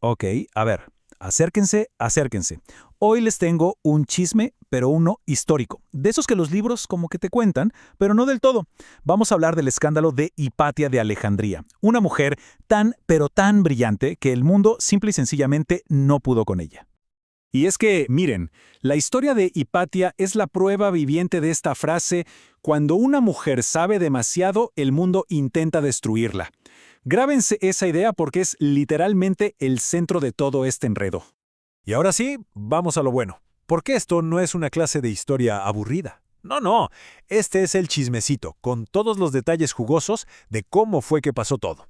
Ok, a ver, acérquense, acérquense. Hoy les tengo un chisme, pero uno histórico. De esos que los libros como que te cuentan, pero no del todo. Vamos a hablar del escándalo de Hipatia de Alejandría, una mujer tan, pero tan brillante que el mundo simple y sencillamente no pudo con ella. Y es que, miren, la historia de Hipatia es la prueba viviente de esta frase: cuando una mujer sabe demasiado, el mundo intenta destruirla. Grábense esa idea porque es literalmente el centro de todo este enredo. Y ahora sí, vamos a lo bueno, porque esto no es una clase de historia aburrida. No, no, este es el chismecito, con todos los detalles jugosos de cómo fue que pasó todo.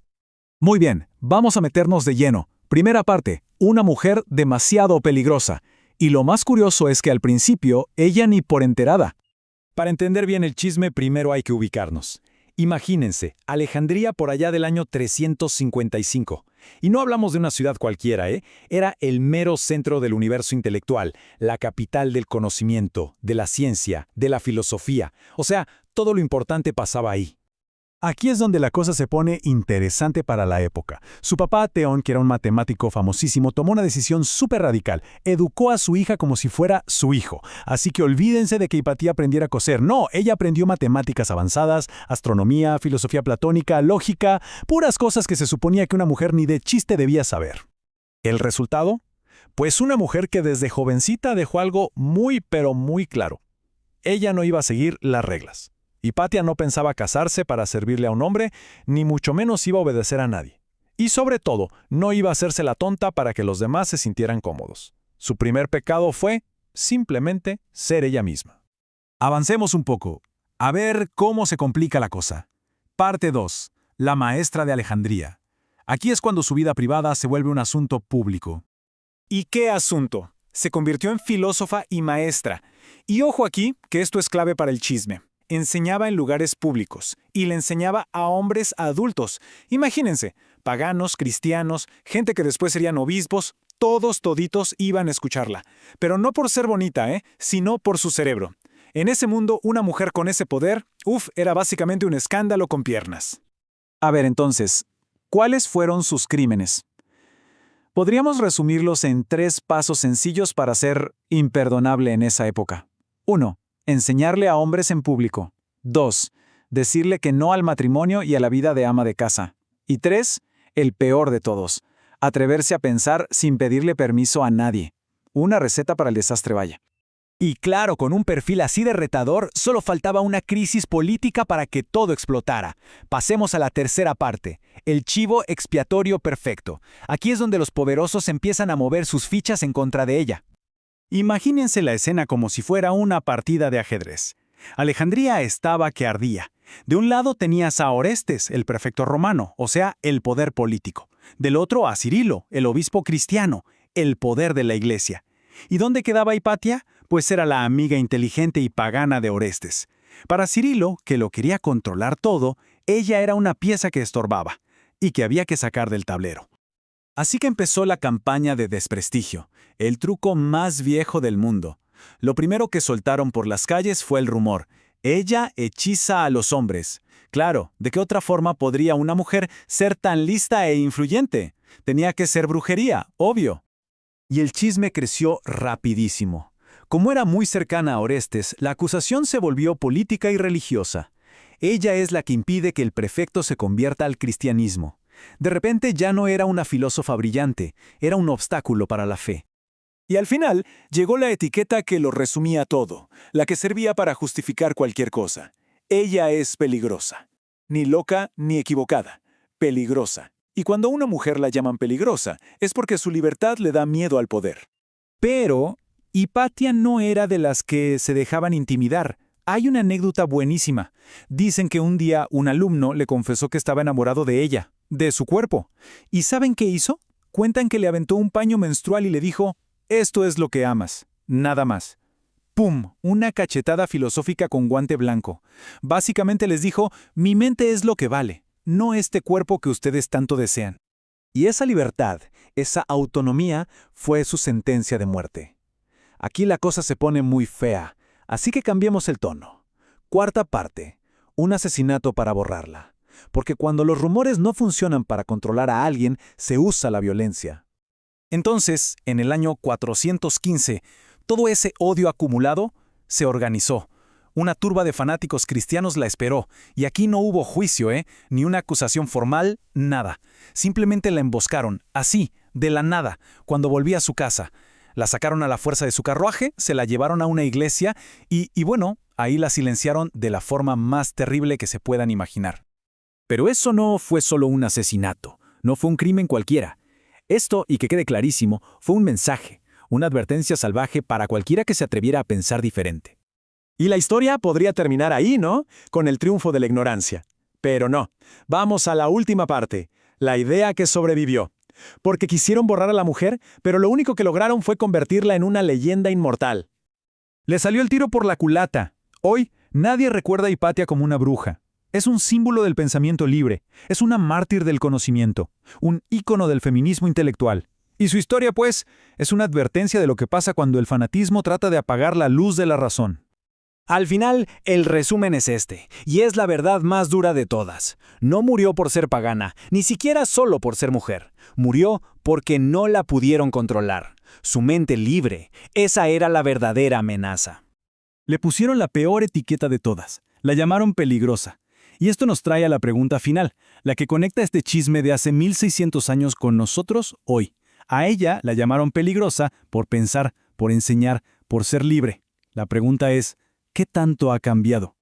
Muy bien, vamos a meternos de lleno. Primera parte, una mujer demasiado peligrosa. Y lo más curioso es que al principio ella ni por enterada. Para entender bien el chisme, primero hay que ubicarnos. Imagínense, Alejandría por allá del año 355. Y no hablamos de una ciudad cualquiera, ¿eh? Era el mero centro del universo intelectual, la capital del conocimiento, de la ciencia, de la filosofía. O sea, todo lo importante pasaba ahí. Aquí es donde la cosa se pone interesante para la época. Su papá, Teón, que era un matemático famosísimo, tomó una decisión súper radical. Educó a su hija como si fuera su hijo. Así que olvídense de que Hipatia aprendiera a coser. No, ella aprendió matemáticas avanzadas, astronomía, filosofía platónica, lógica, puras cosas que se suponía que una mujer ni de chiste debía saber. ¿El resultado? Pues una mujer que desde jovencita dejó algo muy pero muy claro. Ella no iba a seguir las reglas. Hipatia no pensaba casarse para servirle a un hombre, ni mucho menos iba a obedecer a nadie. Y sobre todo, no iba a hacerse la tonta para que los demás se sintieran cómodos. Su primer pecado fue, simplemente, ser ella misma. Avancemos un poco. A ver cómo se complica la cosa. Parte 2. La maestra de Alejandría. Aquí es cuando su vida privada se vuelve un asunto público. ¿Y qué asunto? Se convirtió en filósofa y maestra. Y ojo aquí, que esto es clave para el chisme. Enseñaba en lugares públicos y le enseñaba a hombres adultos. Imagínense, paganos, cristianos, gente que después serían obispos, todos toditos iban a escucharla. Pero no por ser bonita, sino por su cerebro. En ese mundo, una mujer con ese poder, era básicamente un escándalo con piernas. A ver, entonces, ¿cuáles fueron sus crímenes? Podríamos resumirlos en 3 pasos sencillos para ser imperdonable en esa época. 1. Enseñarle a hombres en público. 2. Decirle que no al matrimonio y a la vida de ama de casa. Y 3. El peor de todos. Atreverse a pensar sin pedirle permiso a nadie. Una receta para el desastre, vaya. Y claro, con un perfil así de retador, solo faltaba una crisis política para que todo explotara. Pasemos a la tercera parte, el chivo expiatorio perfecto. Aquí es donde los poderosos empiezan a mover sus fichas en contra de ella. Imagínense la escena como si fuera una partida de ajedrez. Alejandría estaba que ardía. De un lado tenías a Orestes, el prefecto romano, o sea, el poder político. Del otro a Cirilo, el obispo cristiano, el poder de la iglesia. ¿Y dónde quedaba Hipatia? Pues era la amiga inteligente y pagana de Orestes. Para Cirilo, que lo quería controlar todo, ella era una pieza que estorbaba y que había que sacar del tablero. Así que empezó la campaña de desprestigio, el truco más viejo del mundo. Lo primero que soltaron por las calles fue el rumor: ella hechiza a los hombres. Claro, ¿de qué otra forma podría una mujer ser tan lista e influyente? Tenía que ser brujería, obvio. Y el chisme creció rapidísimo. Como era muy cercana a Orestes, la acusación se volvió política y religiosa. Ella es la que impide que el prefecto se convierta al cristianismo. De repente ya no era una filósofa brillante, era un obstáculo para la fe. Y al final llegó la etiqueta que lo resumía todo, la que servía para justificar cualquier cosa. Ella es peligrosa. Ni loca ni equivocada. Peligrosa. Y cuando a una mujer la llaman peligrosa, es porque su libertad le da miedo al poder. Pero Hipatia no era de las que se dejaban intimidar. Hay una anécdota buenísima. Dicen que un día un alumno le confesó que estaba enamorado de ella, de su cuerpo. ¿Y saben qué hizo? Cuentan que le aventó un paño menstrual y le dijo: «Esto es lo que amas, nada más». ¡Pum! Una cachetada filosófica con guante blanco. Básicamente les dijo: «Mi mente es lo que vale, no este cuerpo que ustedes tanto desean». Y esa libertad, esa autonomía, fue su sentencia de muerte. Aquí la cosa se pone muy fea, así que cambiemos el tono. Cuarta parte, un asesinato para borrarla. Porque cuando los rumores no funcionan para controlar a alguien, se usa la violencia. Entonces, en el año 415, todo ese odio acumulado se organizó. Una turba de fanáticos cristianos la esperó, y aquí no hubo juicio, ni una acusación formal, nada. Simplemente la emboscaron, así, de la nada, cuando volvía a su casa. La sacaron a la fuerza de su carruaje, se la llevaron a una iglesia y bueno, ahí la silenciaron de la forma más terrible que se puedan imaginar. Pero eso no fue solo un asesinato, no fue un crimen cualquiera. Esto, y que quede clarísimo, fue un mensaje, una advertencia salvaje para cualquiera que se atreviera a pensar diferente. Y la historia podría terminar ahí, ¿no? Con el triunfo de la ignorancia. Pero no. Vamos a la última parte, la idea que sobrevivió. Porque quisieron borrar a la mujer, pero lo único que lograron fue convertirla en una leyenda inmortal. Le salió el tiro por la culata. Hoy, nadie recuerda a Hipatia como una bruja. Es un símbolo del pensamiento libre, es una mártir del conocimiento, un ícono del feminismo intelectual. Y su historia, pues, es una advertencia de lo que pasa cuando el fanatismo trata de apagar la luz de la razón. Al final, el resumen es este, y es la verdad más dura de todas. No murió por ser pagana, ni siquiera solo por ser mujer. Murió porque no la pudieron controlar. Su mente libre, esa era la verdadera amenaza. Le pusieron la peor etiqueta de todas, la llamaron peligrosa. Y esto nos trae a la pregunta final, la que conecta este chisme de hace 1600 años con nosotros hoy. A ella la llamaron peligrosa por pensar, por enseñar, por ser libre. La pregunta es, ¿qué tanto ha cambiado?